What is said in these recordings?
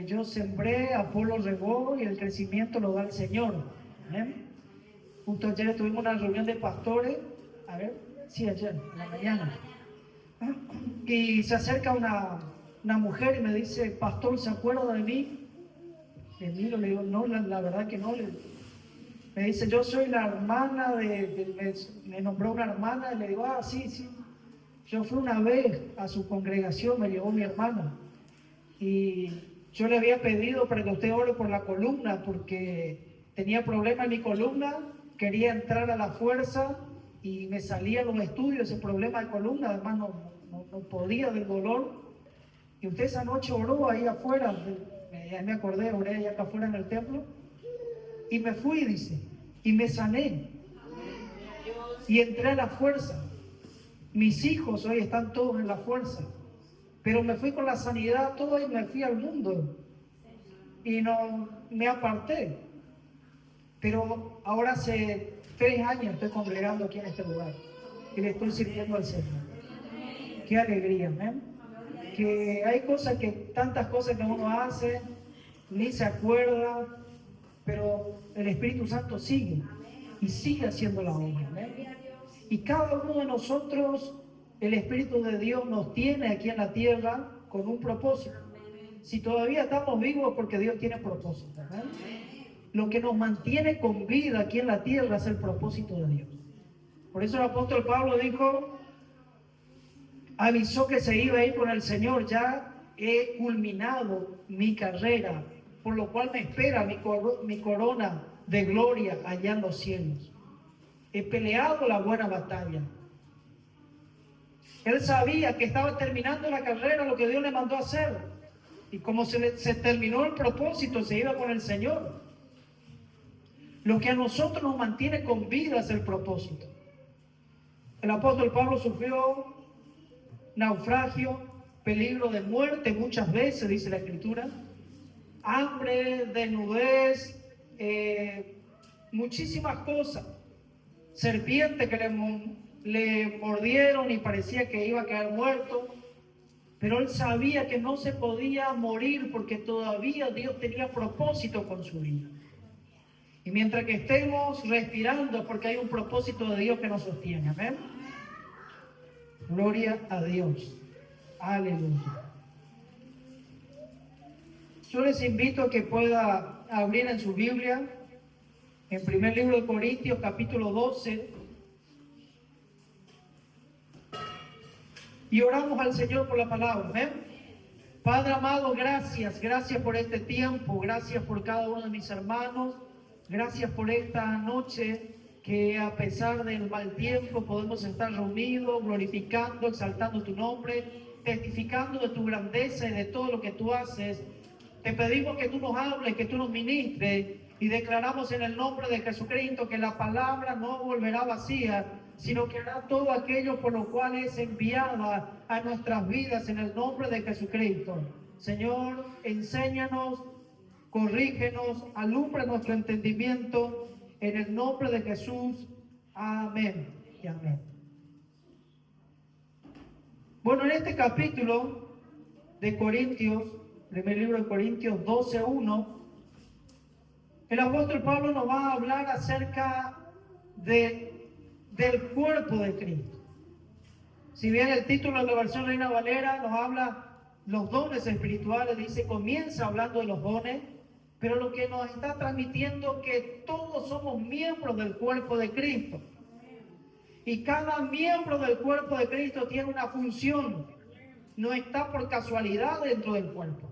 Yo sembré, Apolo regó y el crecimiento lo da el Señor. ¿Amén? Justo ayer tuvimos una reunión de pastores, ayer, en la mañana, y se acerca una mujer y me dice: pastor, ¿se acuerda de mí? Le miro, le digo: no, la verdad que no. Me dice: yo soy la hermana me nombró una hermana, y le digo: ah, sí, yo fui una vez a su congregación, me llevó mi hermano, y yo le había pedido para que usted ore por la columna, porque tenía problema en mi columna, quería entrar a la fuerza y me salían los estudios, ese problema de columna, además no podía del dolor. Y usted esa noche oró ahí afuera, ya me acordé, oré allá acá afuera en el templo, y me fui, dice, y me sané, y entré a la fuerza. Mis hijos hoy están todos en la fuerza, pero me fui con la sanidad toda y me fui al mundo y no me aparté. Pero ahora hace 3 años estoy congregando aquí en este lugar y le estoy sirviendo al Señor. Qué alegría, ¿eh? Que hay tantas cosas que uno hace, ni se acuerda, pero el Espíritu Santo sigue y sigue haciendo la obra, ¿eh? Y cada uno de nosotros, el Espíritu de Dios nos tiene aquí en la tierra con un propósito. Si todavía estamos vivos, porque Dios tiene propósito, ¿eh? Lo que nos mantiene con vida aquí en la tierra es el propósito de Dios. Por eso el apóstol Pablo avisó que se iba a ir con el Señor: ya he culminado mi carrera, por lo cual me espera mi corona de gloria allá en los cielos. He peleado la buena batalla. Él sabía que estaba terminando la carrera, lo que Dios le mandó a hacer. Y como se terminó el propósito, se iba con el Señor. Lo que a nosotros nos mantiene con vida es el propósito. El apóstol Pablo sufrió naufragio, peligro de muerte muchas veces, dice la Escritura, hambre, desnudez, muchísimas cosas, serpientes que le mordieron y parecía que iba a quedar muerto, pero él sabía que no se podía morir porque todavía Dios tenía propósito con su vida. Y mientras que estemos respirando, porque hay un propósito de Dios que nos sostiene. Amén. Gloria a Dios. Aleluya. Yo les invito a que pueda abrir en su Biblia, en primer libro de Corintios, capítulo 12, y oramos al Señor por la palabra. ¿Eh? Padre amado, gracias por este tiempo, gracias por cada uno de mis hermanos, gracias por esta noche que a pesar del mal tiempo podemos estar reunidos, glorificando, exaltando tu nombre, testificando de tu grandeza y de todo lo que tú haces. Te pedimos que tú nos hables, que tú nos ministres, y declaramos en el nombre de Jesucristo que la palabra no volverá vacía, sino que hará todo aquello por lo cual es enviada a nuestras vidas en el nombre de Jesucristo. Señor, enséñanos, corrígenos, alumbra nuestro entendimiento en el nombre de Jesús. Amén y amén. Bueno, en este capítulo de Corintios, primer libro de Corintios 12:1, el apóstol Pablo nos va a hablar acerca del cuerpo de Cristo. Si bien el título de la versión Reina Valera nos habla los dones espirituales, dice, comienza hablando de los dones, pero lo que nos está transmitiendo que todos somos miembros del cuerpo de Cristo. Y cada miembro del cuerpo de Cristo tiene una función. No está por casualidad dentro del cuerpo,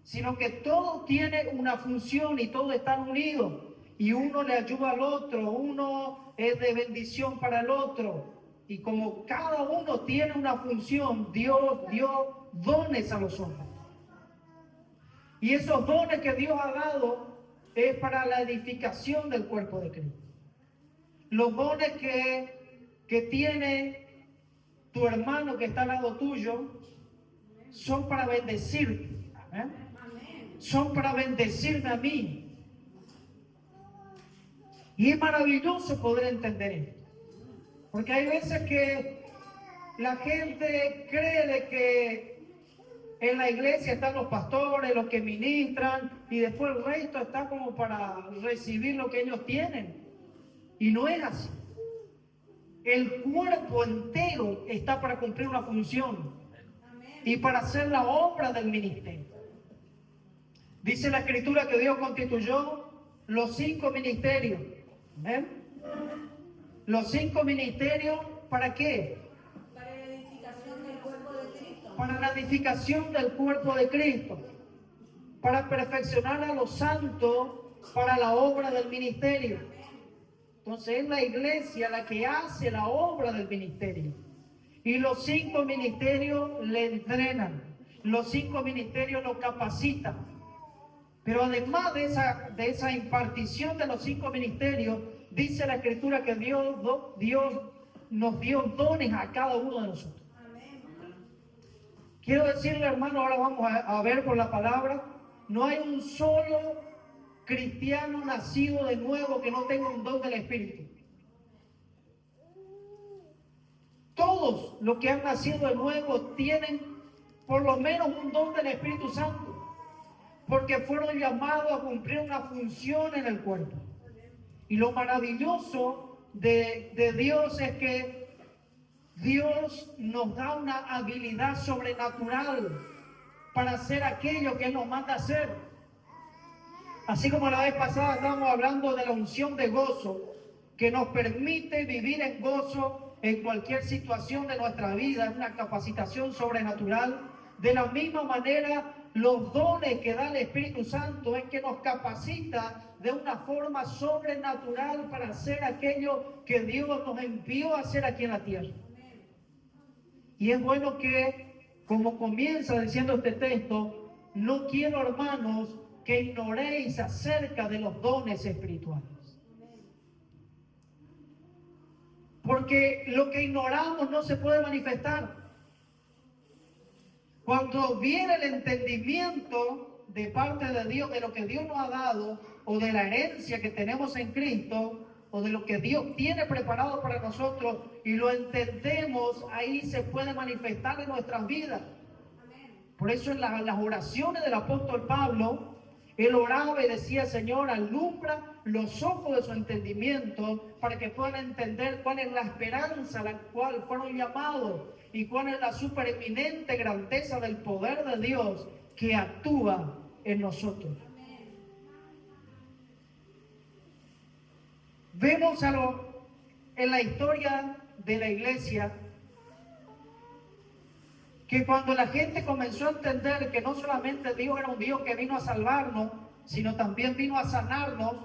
sino que todo tiene una función y todos están unidos. Y uno le ayuda al otro, uno es de bendición para el otro. Y como cada uno tiene una función, Dios dio dones a los hombres. Y esos dones que Dios ha dado es para la edificación del cuerpo de Cristo. Los dones que tiene tu hermano que está al lado tuyo son para bendecirte. Son para bendecirme a mí. Y es maravilloso poder entender esto. Porque hay veces que la gente cree de que en la iglesia están los pastores, los que ministran, y después el resto está como para recibir lo que ellos tienen. Y no es así. El cuerpo entero está para cumplir una función y para hacer la obra del ministerio. Dice la Escritura que Dios constituyó los 5 ministerios. ¿Ven? Los 5 ministerios, ¿para qué? Para la edificación del cuerpo de Cristo. Para la edificación del cuerpo de Cristo. Para perfeccionar a los santos para la obra del ministerio. Entonces es la iglesia la que hace la obra del ministerio. Y los 5 ministerios le entrenan. Los 5 ministerios lo capacitan. Pero además de esa impartición de los 5 ministerios, dice la Escritura que Dios nos dio dones a cada uno de nosotros. Amén. Quiero decirle, hermano, ahora vamos a ver por la palabra, no hay un solo cristiano nacido de nuevo que no tenga un don del Espíritu. Todos los que han nacido de nuevo tienen por lo menos un don del Espíritu Santo, porque fueron llamados a cumplir una función en el cuerpo. Y lo maravilloso de Dios es que Dios nos da una habilidad sobrenatural para hacer aquello que Él nos manda hacer. Así como la vez pasada estábamos hablando de la unción de gozo, que nos permite vivir en gozo en cualquier situación de nuestra vida, es una capacitación sobrenatural. De la misma manera, los dones que da el Espíritu Santo es que nos capacita de una forma sobrenatural para hacer aquello que Dios nos envió a hacer aquí en la tierra. Y es bueno que, como comienza diciendo este texto, no quiero, hermanos, que ignoréis acerca de los dones espirituales. Porque lo que ignoramos no se puede manifestar. Cuando viene el entendimiento de parte de Dios, de lo que Dios nos ha dado, o de la herencia que tenemos en Cristo, o de lo que Dios tiene preparado para nosotros, y lo entendemos, ahí se puede manifestar en nuestras vidas. Por eso en las oraciones del apóstol Pablo, él oraba y decía: Señor, alumbra los ojos de su entendimiento para que puedan entender cuál es la esperanza a la cual fueron llamados y cuál es la supereminente grandeza del poder de Dios que actúa en nosotros. Vemos en la historia de la iglesia que cuando la gente comenzó a entender que no solamente Dios era un Dios que vino a salvarnos, sino también vino a sanarnos,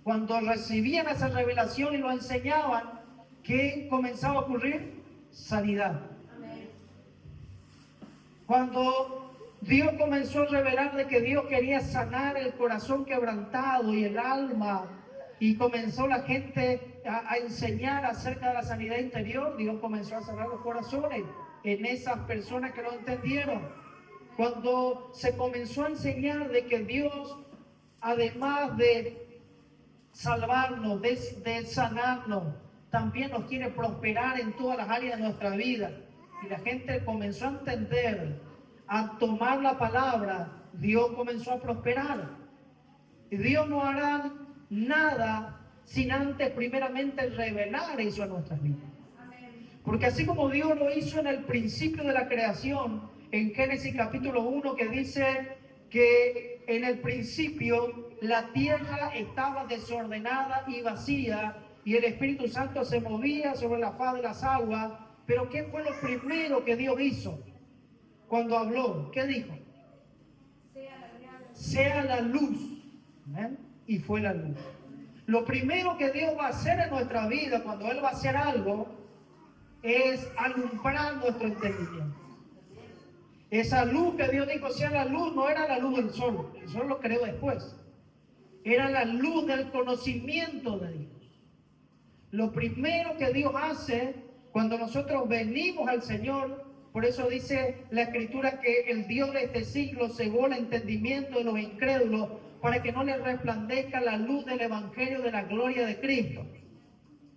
cuando recibían esa revelación y lo enseñaban, ¿qué comenzaba a ocurrir? Sanidad. Amén. Cuando Dios comenzó a revelar de que Dios quería sanar el corazón quebrantado y el alma, y comenzó la gente a enseñar acerca de la sanidad interior, Dios comenzó a sanar los corazones en esas personas que no entendieron. Cuando se comenzó a enseñar de que Dios, además de salvarnos, de sanarnos, también nos quiere prosperar en todas las áreas de nuestra vida, y la gente comenzó a entender, a tomar la palabra, Dios comenzó a prosperar. Y Dios no hará nada sin antes primeramente revelar eso a nuestras vidas. Porque así como Dios lo hizo en el principio de la creación, en Génesis capítulo 1, que dice que en el principio la tierra estaba desordenada y vacía, y el Espíritu Santo se movía sobre la faz de las aguas. Pero ¿qué fue lo primero que Dios hizo cuando habló? ¿Qué dijo? Sea la luz. ¿Ven? Y fue la luz. Lo primero que Dios va a hacer en nuestra vida cuando Él va a hacer algo es alumbrar nuestro entendimiento. Esa luz que Dios dijo sea la luz no era la luz del sol. El sol lo creó después. Era la luz del conocimiento de Dios. Lo primero que Dios hace cuando nosotros venimos al Señor, por eso dice la Escritura que el Dios de este siglo cegó el entendimiento de los incrédulos para que no les resplandezca la luz del Evangelio de la gloria de Cristo.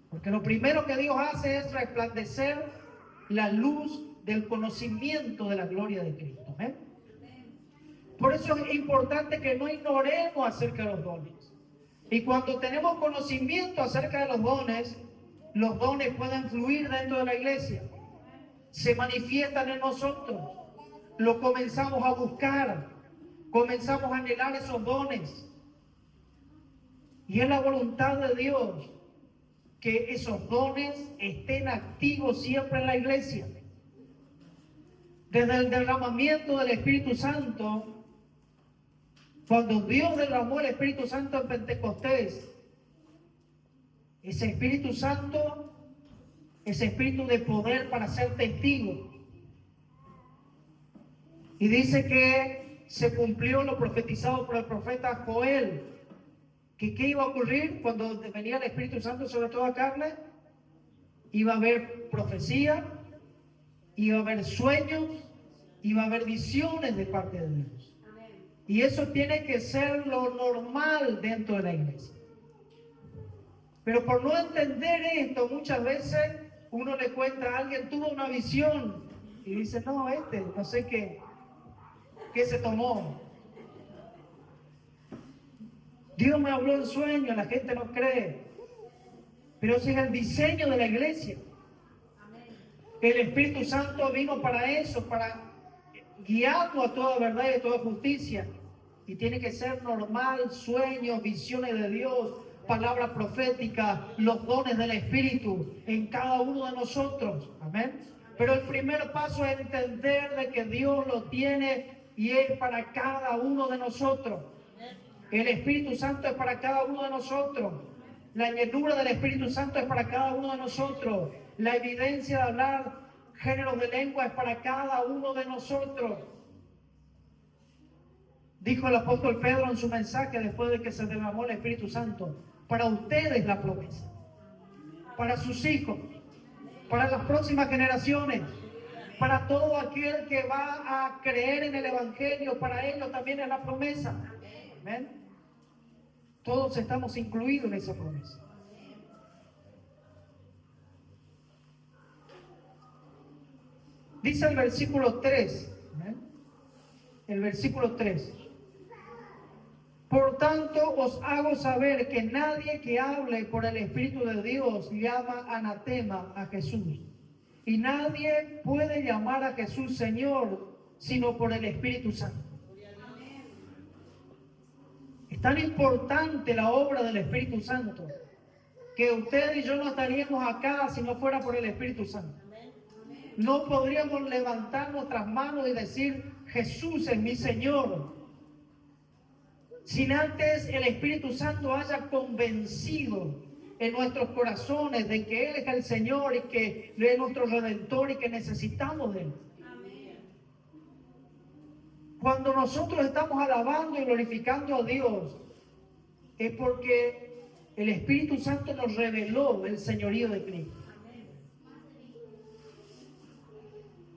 Porque lo primero que Dios hace es resplandecer la luz del conocimiento de la gloria de Cristo. ¿Eh? Por eso es importante que no ignoremos acerca de los dones. Y cuando tenemos conocimiento acerca de los dones pueden fluir dentro de la iglesia. Se manifiestan en nosotros. Lo comenzamos a buscar. Comenzamos a anhelar esos dones. Y es la voluntad de Dios que esos dones estén activos siempre en la iglesia. Desde el derramamiento del Espíritu Santo, cuando Dios derramó el Espíritu Santo en Pentecostés, ese Espíritu Santo, ese Espíritu de poder para ser testigo. Y dice que se cumplió lo profetizado por el profeta Joel, que ¿qué iba a ocurrir cuando venía el Espíritu Santo sobre toda carne? Iba a haber profecía, iba a haber sueños, iba a haber visiones de parte de Dios. Y eso tiene que ser lo normal dentro de la iglesia. Pero por no entender esto, muchas veces uno le cuenta a alguien, tuvo una visión, y dice, no, no sé qué se tomó. Dios me habló en sueño, la gente no cree. Pero ese es el diseño de la iglesia. El Espíritu Santo vino para eso, para guiarnos a toda verdad y a toda justicia. Y tiene que ser normal, sueños, visiones de Dios, palabras proféticas, los dones del Espíritu en cada uno de nosotros. Amén. Pero el primer paso es entender de que Dios lo tiene y es para cada uno de nosotros. El Espíritu Santo es para cada uno de nosotros. La llenura del Espíritu Santo es para cada uno de nosotros. La evidencia de hablar géneros de lengua es para cada uno de nosotros. Dijo el apóstol Pedro en su mensaje después de que se derramó el Espíritu Santo: para ustedes la promesa, para sus hijos, para las próximas generaciones, para todo aquel que va a creer en el Evangelio, para ellos también es la promesa. Amén. Todos estamos incluidos en esa promesa. Dice el versículo 3, el versículo 3. Por tanto, os hago saber que nadie que hable por el Espíritu de Dios llama anatema a Jesús. Y nadie puede llamar a Jesús Señor, sino por el Espíritu Santo. Es tan importante la obra del Espíritu Santo, que usted y yo no estaríamos acá si no fuera por el Espíritu Santo. No podríamos levantar nuestras manos y decir, Jesús es mi Señor, sin antes el Espíritu Santo haya convencido en nuestros corazones de que Él es el Señor y que Él es nuestro Redentor y que necesitamos de Él. Cuando nosotros estamos alabando y glorificando a Dios, es porque el Espíritu Santo nos reveló el señorío de Cristo.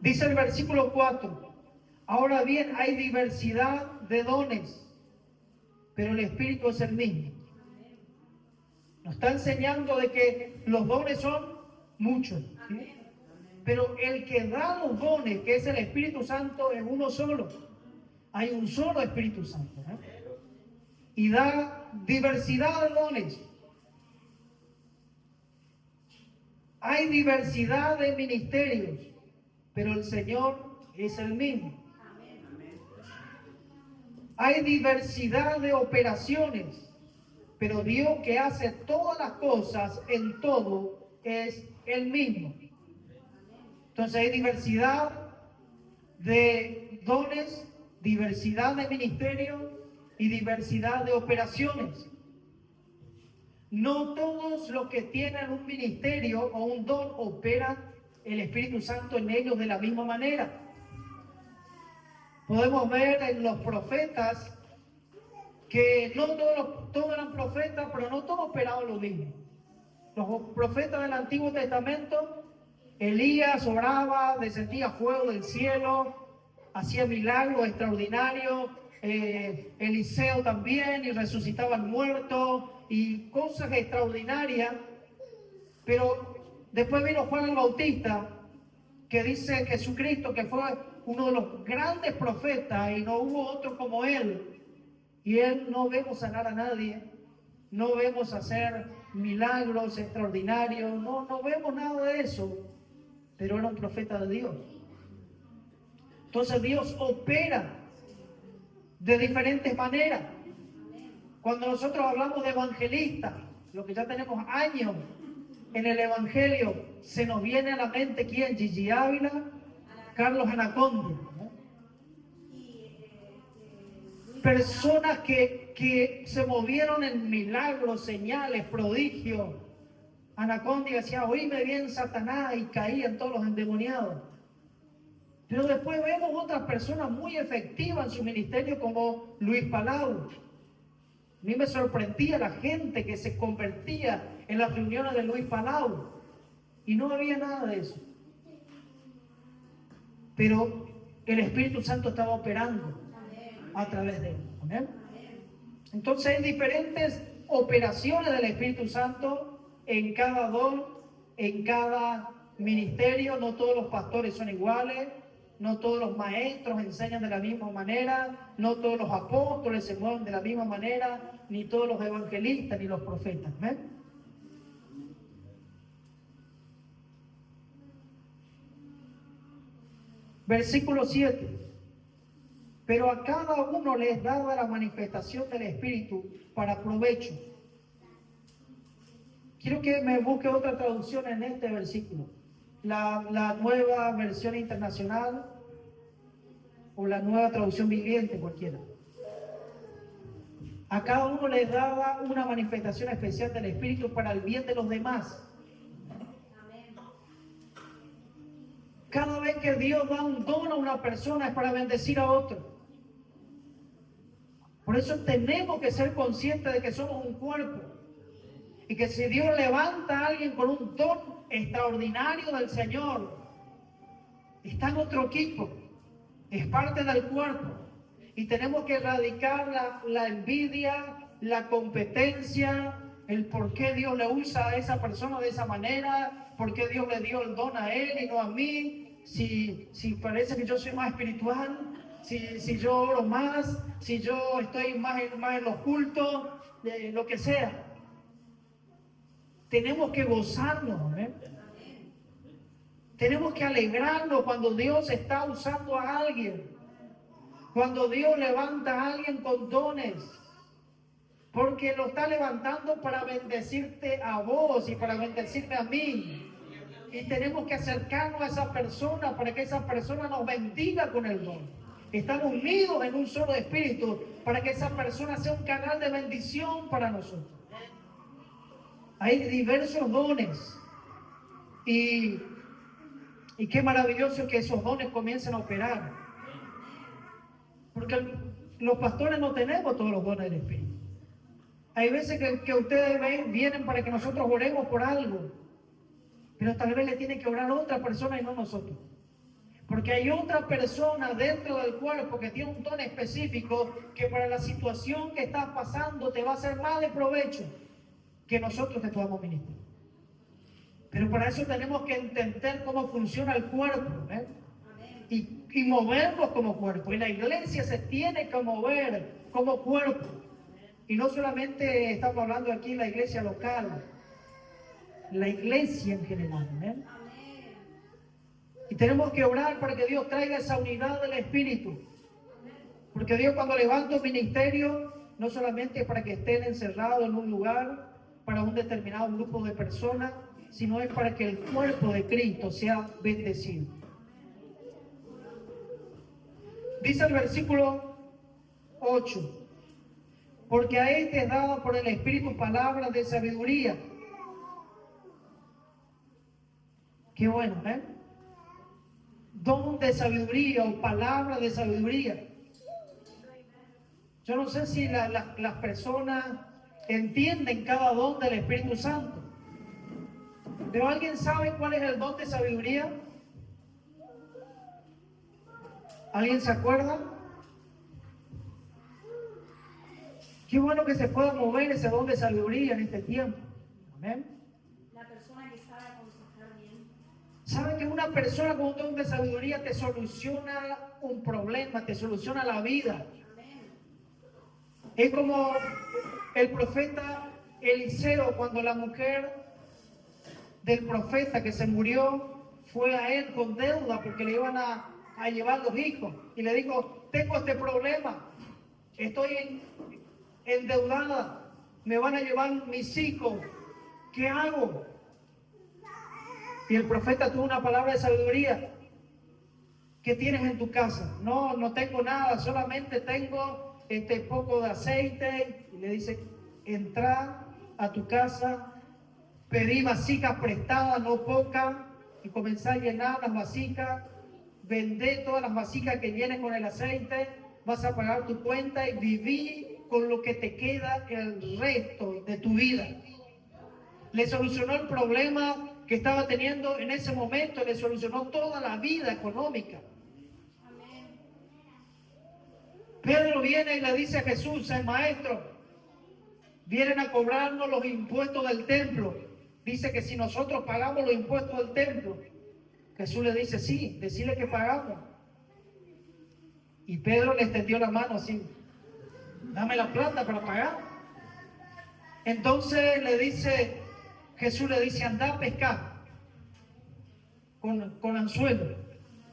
Dice el versículo 4, ahora bien, hay diversidad de dones, pero el Espíritu es el mismo. Nos está enseñando de que los dones son muchos, ¿sí? Pero el que da los dones, que es el Espíritu Santo, es uno solo. Hay un solo Espíritu Santo, y da diversidad de dones. Hay diversidad de ministerios, pero el Señor es el mismo. Hay diversidad de operaciones, pero Dios que hace todas las cosas en todo es el mismo. Entonces hay diversidad de dones, diversidad de ministerios y diversidad de operaciones. No todos los que tienen un ministerio o un don operan el Espíritu Santo en ellos de la misma manera. Podemos ver en los profetas que no todos eran profetas, pero no todos operaban lo mismo. Los profetas del Antiguo Testamento, Elías oraba, descendía fuego del cielo, hacía milagros extraordinarios, Eliseo también, y resucitaban muertos, y cosas extraordinarias. Pero después vino Juan el Bautista, que dice Jesucristo que fue uno de los grandes profetas y no hubo otro como él. Y él no vemos sanar a nadie, no vemos hacer milagros extraordinarios, no vemos nada de eso, pero era un profeta de Dios. Entonces Dios opera de diferentes maneras. Cuando nosotros hablamos de evangelistas, lo que ya tenemos años en el evangelio, se nos viene a la mente ¿quién? Gigi Ávila, Carlos Anaconda, ¿no? Personas que se movieron en milagros, señales, prodigios. Anaconda decía, oíme bien Satanás, y caían todos los endemoniados. Pero después vemos otras personas muy efectivas en su ministerio como Luis Palau. A mí me sorprendía la gente que se convertía en las reuniones de Luis Palau. Y no había nada de eso. Pero el Espíritu Santo estaba operando a través de él. ¿Amén? Entonces hay diferentes operaciones del Espíritu Santo en cada don, en cada ministerio. No todos los pastores son iguales. No todos los maestros enseñan de la misma manera, no todos los apóstoles se mueven de la misma manera, ni todos los evangelistas, ni los profetas. ¿Eh? Versículo 7. Pero a cada uno le es dada la manifestación del Espíritu para provecho. Quiero que me busque otra traducción en este versículo. La nueva versión internacional o la nueva traducción viviente, cualquiera. A cada uno le daba una manifestación especial del Espíritu para el bien de los demás. Cada vez que Dios da un don a una persona es para bendecir a otro. Por eso tenemos que ser conscientes de que somos un cuerpo. Y que si Dios levanta a alguien con un don extraordinario del Señor, está en otro equipo, es parte del cuerpo. Y tenemos que erradicar la envidia, la competencia, el por qué Dios le usa a esa persona de esa manera, por qué Dios le dio el don a él y no a mí, si parece que yo soy más espiritual, si yo oro más, si yo estoy más en los cultos, lo que sea. Tenemos que gozarnos, ¿eh? Tenemos que alegrarnos cuando Dios está usando a alguien, cuando Dios levanta a alguien con dones, porque lo está levantando para bendecirte a vos y para bendecirme a mí. Y tenemos que acercarnos a esa persona para que esa persona nos bendiga con el don. Estamos unidos en un solo espíritu para que esa persona sea un canal de bendición para nosotros. Hay diversos dones y qué maravilloso que esos dones comiencen a operar. Porque los pastores no tenemos todos los dones del Espíritu. Hay veces que ustedes vienen para que nosotros oremos por algo, pero tal vez le tiene que orar a otra persona y no nosotros. Porque hay otra persona dentro del cuerpo que tiene un don específico que para la situación que estás pasando te va a ser más de provecho que nosotros te podamos ministrar. Pero para eso tenemos que entender cómo funciona el cuerpo, ¿eh? Y movernos como cuerpo. Y la iglesia se tiene que mover como cuerpo. Y no solamente estamos hablando aquí de la iglesia local, la iglesia en general, ¿eh? Y tenemos que orar para que Dios traiga esa unidad del Espíritu. Porque Dios cuando levanta un ministerio, no solamente es para que estén encerrados en un lugar, para un determinado grupo de personas, sino es para que el cuerpo de Cristo sea bendecido. Dice el versículo 8, porque a este es dada por el Espíritu palabra de sabiduría. Qué bueno, ¿eh? Don de sabiduría o palabra de sabiduría. Yo no sé si las personas entienden cada don del Espíritu Santo. ¿Pero alguien sabe cuál es el don de sabiduría? ¿Alguien se acuerda? Qué bueno que se pueda mover ese don de sabiduría en este tiempo. Amén. La persona que sabe aconsejar bien. ¿Saben que una persona con un don de sabiduría te soluciona un problema, te soluciona la vida? Es como el profeta Eliseo, cuando la mujer del profeta que se murió fue a él con deuda porque le iban a llevar los hijos. Y le dijo, tengo este problema, estoy endeudada, me van a llevar mis hijos, ¿qué hago? Y el profeta tuvo una palabra de sabiduría. ¿Qué tienes en tu casa? No, no tengo nada, solamente tengo este poco de aceite. Y le dice, entra a tu casa, pedí vasijas prestadas, no pocas, y comenzá a llenar las vasijas, vendé todas las vasijas que llenen con el aceite, vas a pagar tu cuenta y viví con lo que te queda el resto de tu vida. Le solucionó el problema que estaba teniendo en ese momento, le solucionó toda la vida económica. Pedro viene y le dice a Jesús, el maestro, vienen a cobrarnos los impuestos del templo. Dice que si nosotros pagamos los impuestos del templo, Jesús le dice, sí, decirle que pagamos. Y Pedro le extendió la mano así, dame la plata para pagar. Entonces Jesús le dice, anda a pescar con anzuelo.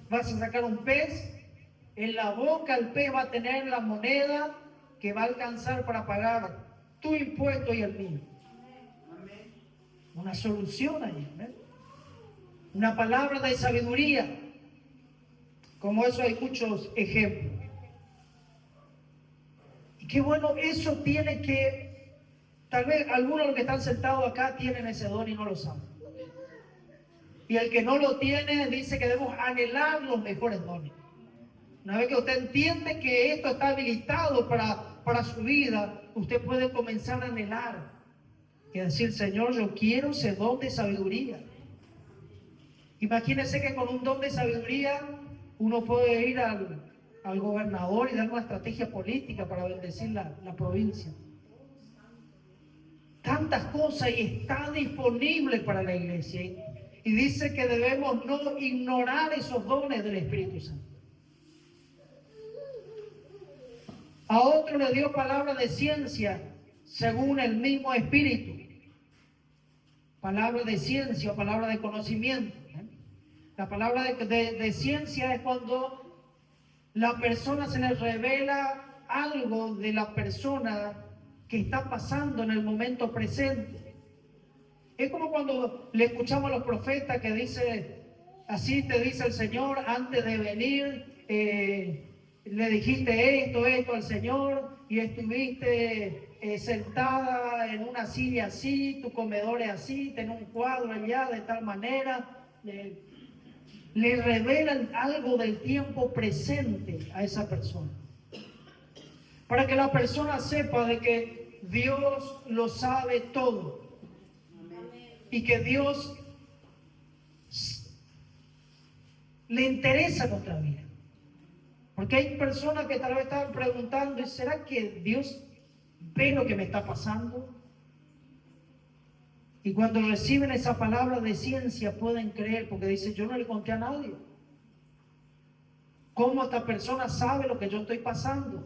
Vas a sacar un pez, en la boca el pez va a tener la moneda que va a alcanzar para pagar tu impuesto y el mío. Una solución ahí, ¿eh? Una palabra de sabiduría. Como eso hay muchos ejemplos. Y qué bueno, eso tiene que, tal vez algunos de los que están sentados acá tienen ese don y no lo saben. Y el que no lo tiene dice que debemos anhelar los mejores dones. Una vez que usted entiende que esto está habilitado para su vida, usted puede comenzar a anhelar y decir, Señor, yo quiero ese don de sabiduría. Imagínense que con un don de sabiduría uno puede ir al gobernador y dar una estrategia política para bendecir la provincia. Tantas cosas y está disponible para la iglesia. Y dice que debemos no ignorar esos dones del Espíritu Santo. A otro le dio palabra de ciencia según el mismo Espíritu. Palabra de ciencia o palabra de conocimiento. La palabra de ciencia es cuando la persona se le revela algo de la persona que está pasando en el momento presente. Es como cuando le escuchamos a los profetas que dice, así te dice el Señor, antes de venir, le dijiste esto al Señor y estuviste sentada en una silla así, tu comedor es así, tenés un cuadro allá de tal manera. Le revelan algo del tiempo presente a esa persona. Para que la persona sepa de que Dios lo sabe todo. Y que Dios le interesa nuestra vida. Porque hay personas que tal vez están preguntando, ¿será que Dios ve lo que me está pasando? Y cuando reciben esa palabra de ciencia pueden creer, porque dicen, yo no le conté a nadie. ¿Cómo esta persona sabe lo que yo estoy pasando?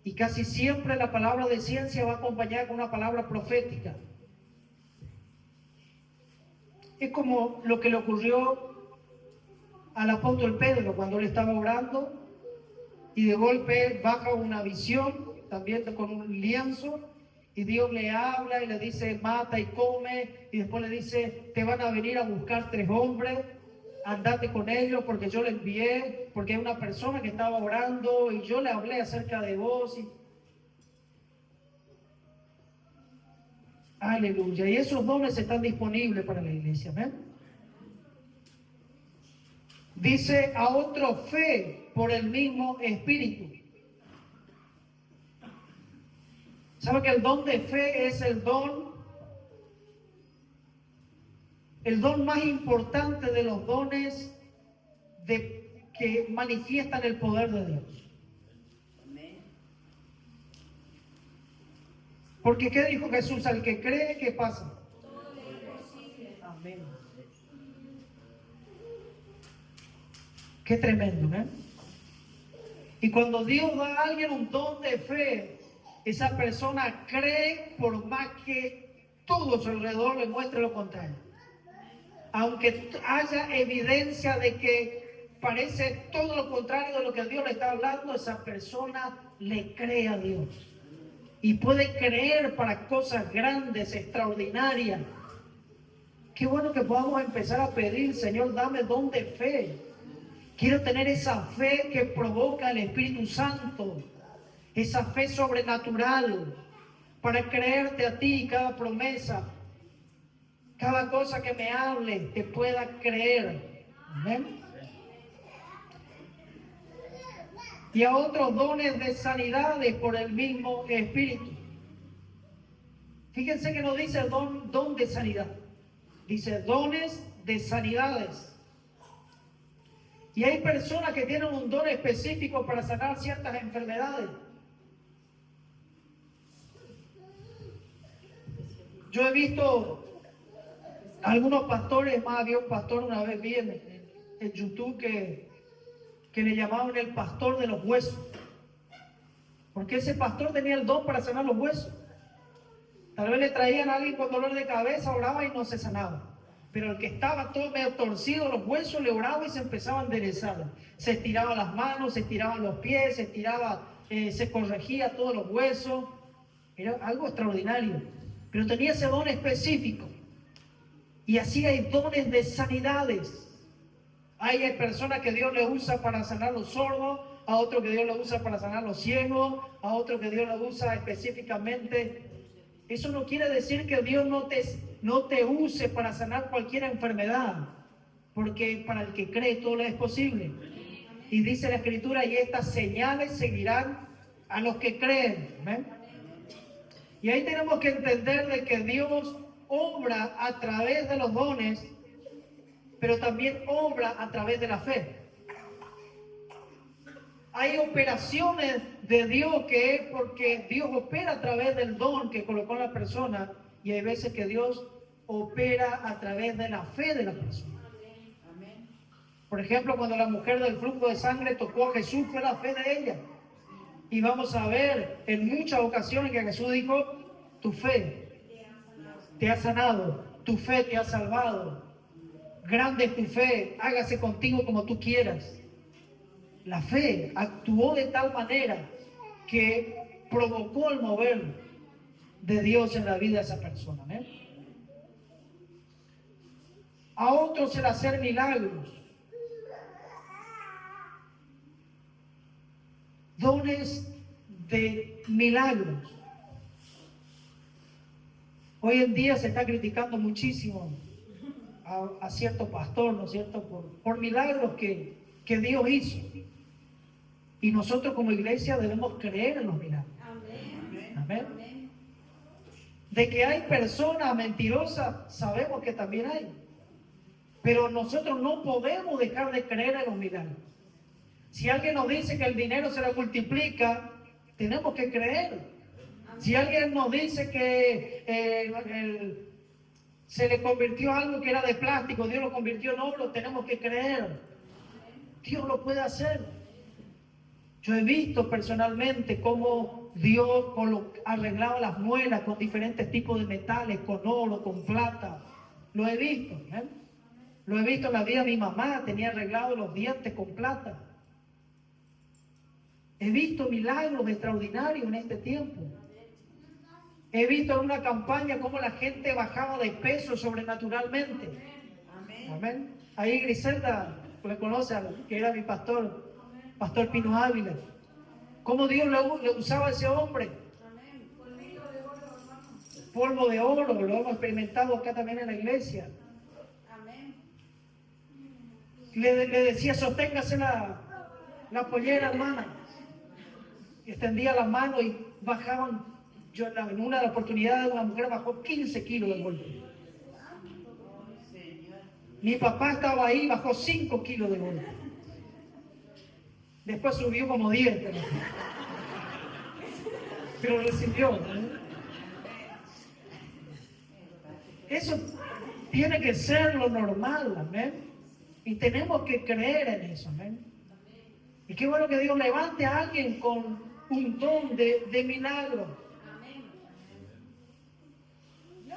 Y casi siempre la palabra de ciencia va acompañada con una palabra profética. Es como lo que le ocurrió al apóstol Pedro cuando él estaba orando y de golpe baja una visión, también con un lienzo, y Dios le habla y le dice, mata y come, y después le dice, te van a venir a buscar 3 hombres, andate con ellos porque yo le envié, porque hay una persona que estaba orando y yo le hablé acerca de vos. Aleluya. Y esos dones están disponibles para la iglesia. ¿Ven? Dice a otro fe por el mismo Espíritu. ¿Sabe que el don de fe es el don más importante de los dones que manifiestan el poder de Dios? Porque ¿qué dijo Jesús? Al que cree, ¿qué pasa? Todo le es posible. Amén. Qué tremendo, ¿eh? Y cuando Dios da a alguien un don de fe, esa persona cree por más que todo a su alrededor le muestre lo contrario. Aunque haya evidencia de que parece todo lo contrario de lo que Dios le está hablando, esa persona le cree a Dios. Y puede creer para cosas grandes, extraordinarias. Qué bueno que podamos empezar a pedir, Señor, dame don de fe. Quiero tener esa fe que provoca el Espíritu Santo, esa fe sobrenatural, para creerte a ti cada promesa, cada cosa que me hable, que pueda creer. ¿Amén? Y a otros dones de sanidades por el mismo Espíritu. Fíjense que no dice don de sanidad, dice dones de sanidades. Y hay personas que tienen un don específico para sanar ciertas enfermedades. Yo he visto algunos pastores, más había un pastor una vez vi en YouTube que le llamaban el pastor de los huesos. Porque ese pastor tenía el don para sanar los huesos. Tal vez le traían a alguien con dolor de cabeza, oraba y no se sanaba. Pero el que estaba todo medio torcido, los huesos, le oraba y se empezaba a enderezar. Se estiraban las manos, se estiraban los pies, se estiraba, se corregía todos los huesos. Era algo extraordinario. Pero tenía ese don específico. Y así hay dones de sanidades. Hay personas que Dios le usa para sanar los sordos, a otro que Dios le usa para sanar los ciegos, a otro que Dios le usa específicamente. Eso no quiere decir que Dios no te use para sanar cualquier enfermedad, porque para el que cree todo le es posible. Y dice la Escritura, y estas señales seguirán a los que creen. ¿Ven? Y ahí tenemos que entender de que Dios obra a través de los dones, pero también obra a través de la fe. Hay operaciones de Dios que es porque Dios opera a través del don que colocó en la persona, y hay veces que Dios opera a través de la fe de la persona. Por ejemplo, cuando la mujer del flujo de sangre tocó a Jesús, fue la fe de ella. Y vamos a ver en muchas ocasiones que Jesús dijo, tu fe te ha sanado, tu fe te ha salvado. Grande es tu fe, hágase contigo como tú quieras. La fe actuó de tal manera que provocó el mover de Dios en la vida de esa persona. A otros el hacer milagros. Dones de milagros. Hoy en día se está criticando muchísimo a cierto pastor, ¿no es cierto?, por milagros que Dios hizo. Y nosotros como iglesia debemos creer en los milagros. Amén. De que hay personas mentirosas, sabemos que también hay. Pero nosotros no podemos dejar de creer en los milagros. Si alguien nos dice que el dinero se le multiplica, tenemos que creer. Si alguien nos dice que se le convirtió algo que era de plástico, Dios lo convirtió en oro, tenemos que creer. Dios lo puede hacer. Yo he visto personalmente cómo Dios arreglaba las muelas con diferentes tipos de metales, con oro, con plata. Lo he visto. Lo he visto en la vida de mi mamá, tenía arreglados los dientes con plata. He visto milagros extraordinarios en este tiempo. He visto en una campaña cómo la gente bajaba de peso sobrenaturalmente. Amén. Ahí Griselda le conoce, que era mi pastor Pino Ávila. Cómo Dios le usaba a ese hombre. Polvo de oro, lo hemos experimentado acá también en la iglesia. Le decía, sosténgase la pollera, hermana. Extendía la mano y bajaban. En una de las oportunidades una mujer bajó 15 kilos de golpe. Mi papá estaba ahí, bajó 5 kilos de golpe. Después subió como 10. Pero recibió. Eso tiene que ser lo normal, amén. Y tenemos que creer en eso, amén. Y qué bueno que Dios levante a alguien con un don de milagro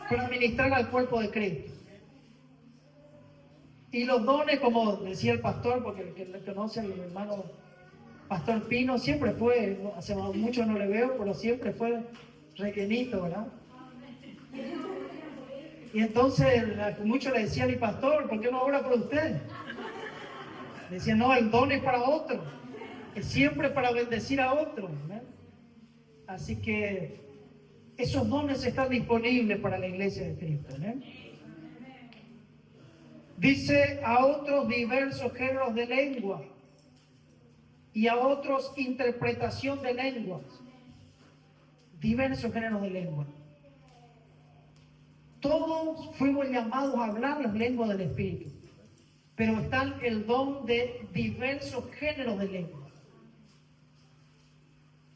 para ministrar al cuerpo de Cristo. Y los dones, como decía el pastor, porque el que le conoce, el hermano Pastor Pino, siempre fue, hace mucho no le veo, pero siempre fue rellenito, ¿verdad? Y entonces muchos le decían, mi pastor, ¿por qué no ora por usted? Decían, no, el don es para otro, es siempre para bendecir a otro, ¿verdad? Así que esos dones están disponibles para la iglesia de Cristo, ¿verdad? Dice, a otros diversos géneros de lengua y a otros interpretación de lenguas. Diversos géneros de lengua. Todos fuimos llamados a hablar las lenguas del Espíritu, pero está el don de diversos géneros de lengua.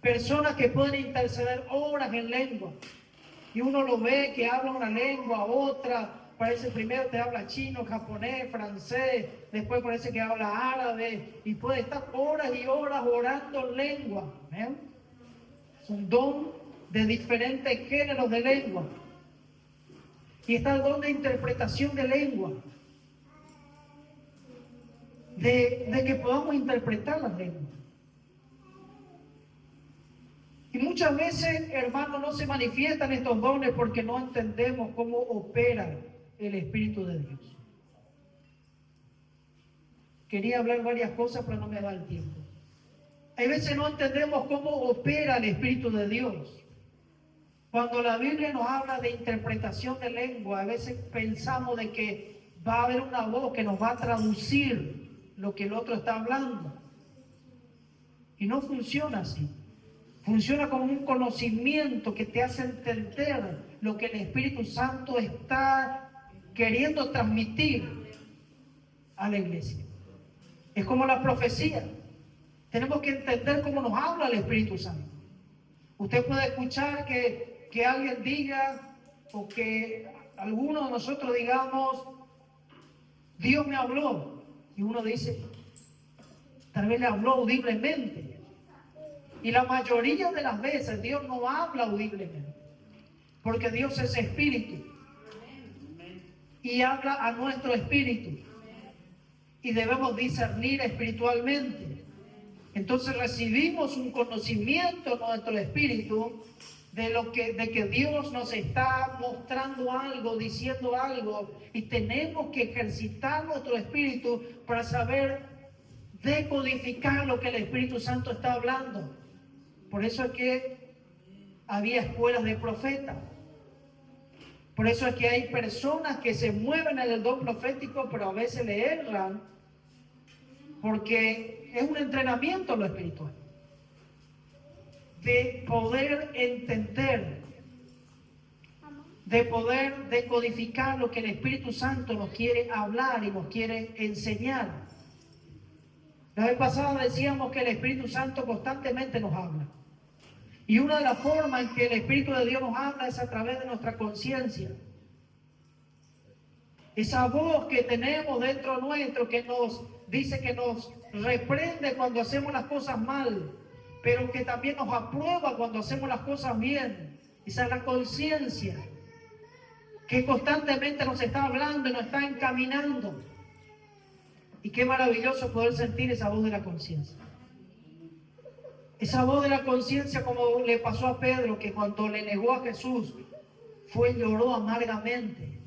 Personas que pueden interceder horas en lengua, y uno lo ve que habla una lengua, otra, parece primero te habla chino, japonés, francés, después parece que habla árabe, y puede estar horas y horas orando en lengua. Es un don de diferentes géneros de lengua. Y está el don de interpretación de lengua, de que podamos interpretar las lenguas. Y muchas veces, hermanos, no se manifiestan estos dones porque no entendemos cómo opera el Espíritu de Dios. Quería hablar varias cosas, pero no me da el tiempo. Hay veces no entendemos cómo opera el Espíritu de Dios. Cuando la Biblia nos habla de interpretación de lengua, a veces pensamos de que va a haber una voz que nos va a traducir lo que el otro está hablando. Y no funciona así. Funciona como un conocimiento que te hace entender lo que el Espíritu Santo está queriendo transmitir a la iglesia. Es como la profecía. Tenemos que entender cómo nos habla el Espíritu Santo. Usted puede escuchar que alguien diga, o que alguno de nosotros digamos, Dios me habló. Y uno dice, tal vez le habló audiblemente. Y la mayoría de las veces Dios no habla audiblemente, porque Dios es espíritu y habla a nuestro espíritu y debemos discernir espiritualmente. Entonces recibimos un conocimiento en nuestro espíritu de que Dios nos está mostrando algo, diciendo algo, y tenemos que ejercitar nuestro espíritu para saber decodificar lo que el Espíritu Santo está hablando. Por eso es que había escuelas de profetas. Por eso es que hay personas que se mueven en el don profético, pero a veces le erran, porque es un entrenamiento en lo espiritual. De poder entender, de poder decodificar lo que el Espíritu Santo nos quiere hablar y nos quiere enseñar. La vez pasada decíamos que el Espíritu Santo constantemente nos habla. Y una de las formas en que el Espíritu de Dios nos habla es a través de nuestra conciencia. Esa voz que tenemos dentro nuestro que nos dice, que nos reprende cuando hacemos las cosas mal, pero que también nos aprueba cuando hacemos las cosas bien. Esa es la conciencia que constantemente nos está hablando y nos está encaminando. Y qué maravilloso poder sentir esa voz de la conciencia. Esa voz de la conciencia, como le pasó a Pedro, que cuando le negó a Jesús, lloró amargamente.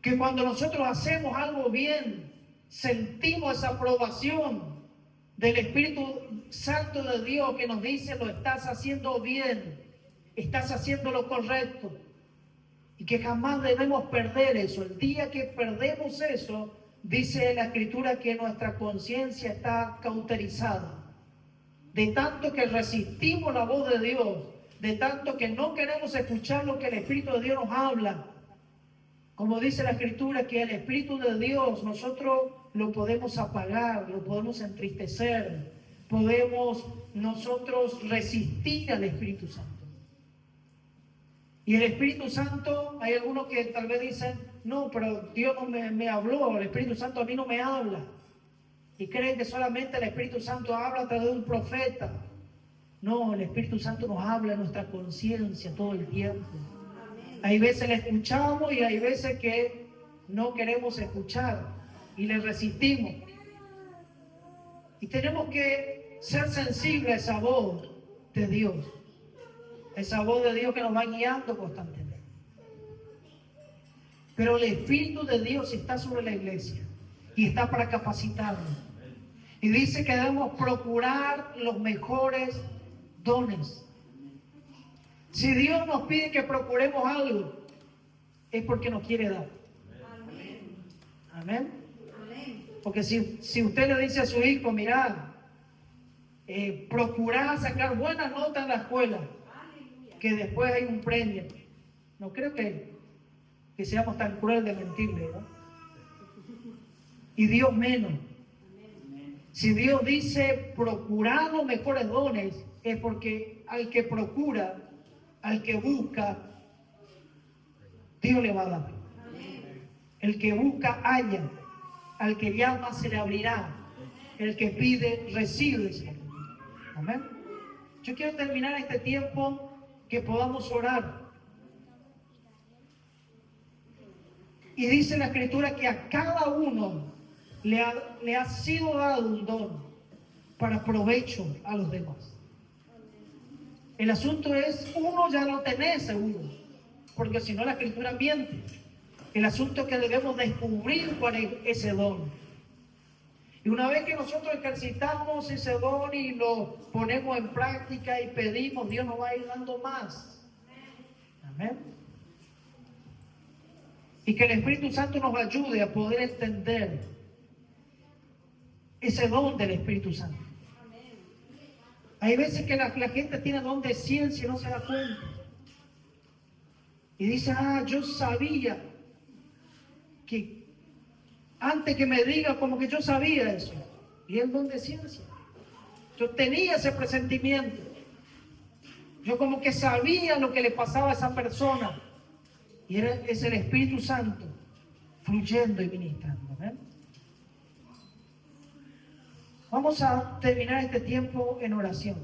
Que cuando nosotros hacemos algo bien, sentimos esa aprobación del Espíritu Santo de Dios que nos dice, lo estás haciendo bien, estás haciendo lo correcto. Y que jamás debemos perder eso. El día que perdemos eso, dice la Escritura que nuestra conciencia está cauterizada. De tanto que resistimos la voz de Dios, de tanto que no queremos escuchar lo que el Espíritu de Dios nos habla. Como dice la Escritura, que el Espíritu de Dios nosotros lo podemos apagar, lo podemos entristecer, podemos nosotros resistir al Espíritu Santo. Y el Espíritu Santo, hay algunos que tal vez dicen, no, pero Dios no me habló, el Espíritu Santo a mí no me habla. Y creen que solamente el Espíritu Santo habla a través de un profeta. No, el Espíritu Santo nos habla en nuestra conciencia todo el tiempo. Hay veces le escuchamos y hay veces que no queremos escuchar y le resistimos. Y tenemos que ser sensibles a esa voz de Dios. Esa voz de Dios que nos va guiando constantemente. Pero el Espíritu de Dios está sobre la iglesia y está para capacitarnos. Y dice que debemos procurar los mejores dones. Si Dios nos pide que procuremos algo, es porque nos quiere dar. Amén. Porque si usted le dice a su hijo, mira, procurar sacar buenas notas en la escuela, que después hay un premio. No creo que seamos tan crueles de mentirle, ¿no? Y Dios menos. Si Dios dice procurar los mejores dones, es porque al que procura, al que busca, Dios le va a dar. El que busca, halla. Al que llama, se le abrirá. El que pide, recibe. Amén. Yo quiero terminar este tiempo que podamos orar. Y dice la Escritura que a cada uno le ha sido dado un don para provecho a los demás. El asunto es, uno ya lo tenés seguro, porque si no la Escritura miente. El asunto es que debemos descubrir cuál es ese don. Y una vez que nosotros ejercitamos ese don y lo ponemos en práctica y pedimos, Dios nos va a ir dando más. Amén. Y que el Espíritu Santo nos ayude a poder entender ese don del Espíritu Santo. Hay veces que la gente tiene don de ciencia y no se da cuenta. Y dice, yo sabía que antes que me diga, como que yo sabía eso. Y el don de ciencia. Yo tenía ese presentimiento. Yo como que sabía lo que le pasaba a esa persona. Y es el Espíritu Santo fluyendo y ministrando. ¿Ven? Vamos a terminar este tiempo en oración.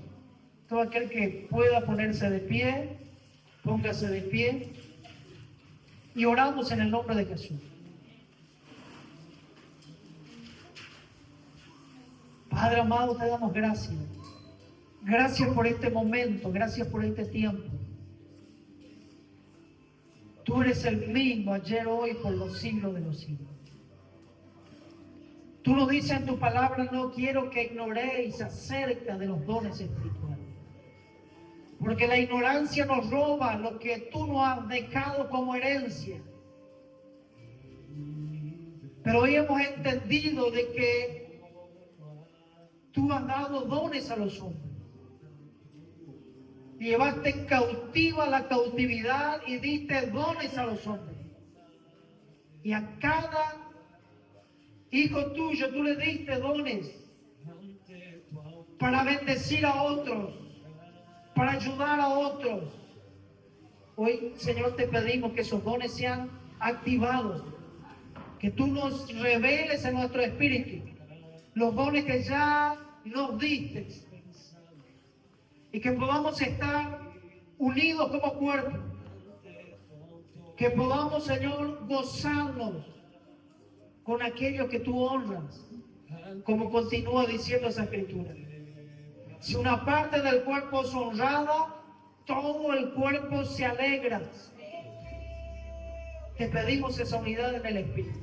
Todo aquel que pueda ponerse de pie, póngase de pie. Y oramos en el nombre de Jesús. Padre amado, te damos gracias. Gracias por este momento, gracias por este tiempo. Tú eres el mismo ayer, hoy, por los siglos de los siglos. Tú nos dices en tu palabra, no quiero que ignoréis acerca de los dones espirituales. Porque la ignorancia nos roba lo que tú nos has dejado como herencia. Pero hoy hemos entendido de que tú has dado dones a los hombres. Llevaste cautiva la cautividad y diste dones a los hombres. Y a cada hijo tuyo tú le diste dones para bendecir a otros, para ayudar a otros. Hoy, Señor, te pedimos que esos dones sean activados, que tú nos reveles en nuestro espíritu los dones que ya nos diste y que podamos estar unidos como cuerpo, que podamos, Señor, gozarnos con aquello que tú honras, como continúa diciendo esa Escritura. Si una parte del cuerpo es honrada, todo el cuerpo se alegra. Te pedimos esa unidad en el Espíritu.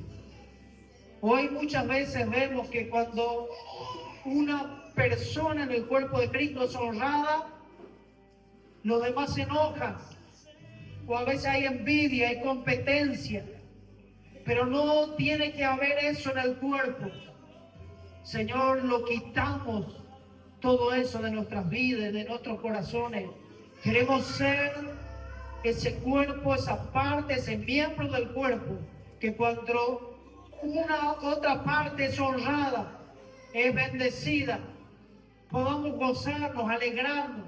Hoy muchas veces vemos que cuando una persona en el cuerpo de Cristo es honrada, los demás se enojan. O a veces hay envidia, hay competencia. Pero no tiene que haber eso en el cuerpo. Señor, lo quitamos todo eso de nuestras vidas, de nuestros corazones. Queremos ser ese cuerpo, esa parte, ese miembro del cuerpo, que cuando una otra parte es honrada, es bendecida, podamos gozarnos, alegrarnos.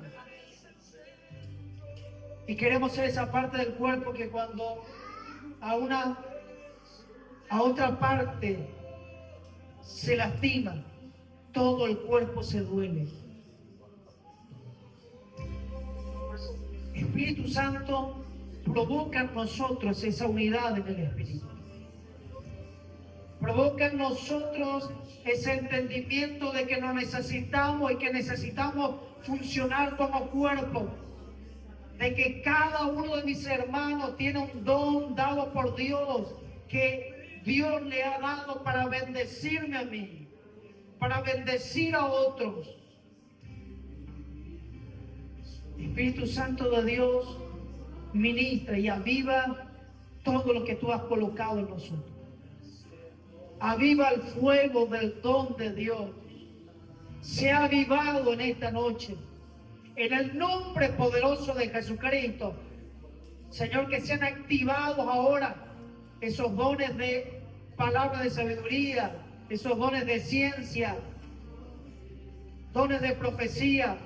Y queremos ser esa parte del cuerpo que cuando a una a otra parte se lastima, todo el cuerpo se duele. Espíritu Santo, provoca en nosotros esa unidad en el Espíritu. Provoca en nosotros ese entendimiento de que nos necesitamos y que necesitamos funcionar como cuerpo. De que cada uno de mis hermanos tiene un don dado por Dios, que Dios le ha dado para bendecirme a mí, para bendecir a otros. Espíritu Santo de Dios, ministra y aviva todo lo que tú has colocado en nosotros. Aviva el fuego del don de Dios. Se ha avivado en esta noche. En el nombre poderoso de Jesucristo. Señor, que sean activados ahora esos dones de palabra de sabiduría, esos dones de ciencia, dones de profecía,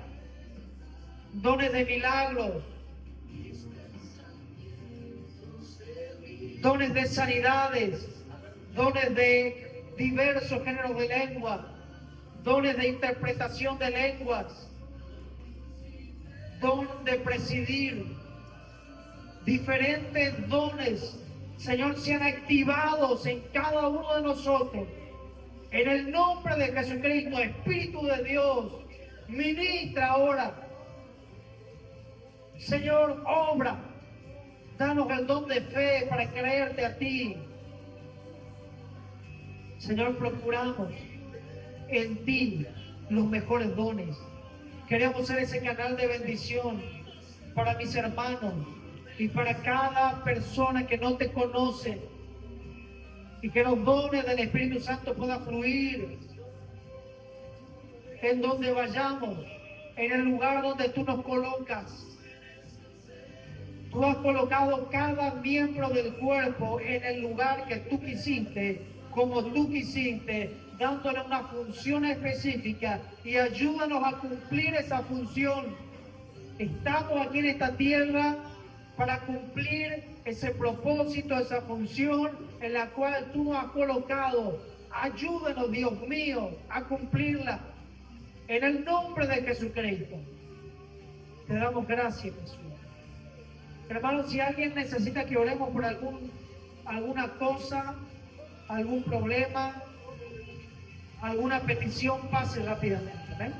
dones de milagros, dones de sanidades, dones de diversos géneros de lengua, dones de interpretación de lenguas, don de presidir, diferentes dones, Señor, sean activados en cada uno de nosotros. En el nombre de Jesucristo, Espíritu de Dios, ministra ahora. Señor, obra. Danos el don de fe para creerte a ti. Señor, procuramos en ti los mejores dones. Queremos ser ese canal de bendición para mis hermanos y para cada persona que no te conoce. Y que los dones del Espíritu Santo puedan fluir en donde vayamos, en el lugar donde tú nos colocas. Tú has colocado cada miembro del cuerpo en el lugar que tú quisiste, como tú quisiste, dándole una función específica, y ayúdanos a cumplir esa función. Estamos aquí en esta tierra para cumplir ese propósito, esa función en la cual tú nos has colocado. Ayúdanos, Dios mío, a cumplirla. En el nombre de Jesucristo. Te damos gracias, Jesús. Hermanos, si alguien necesita que oremos por alguna cosa, algún problema, alguna petición, pase rápidamente. ¿Ven?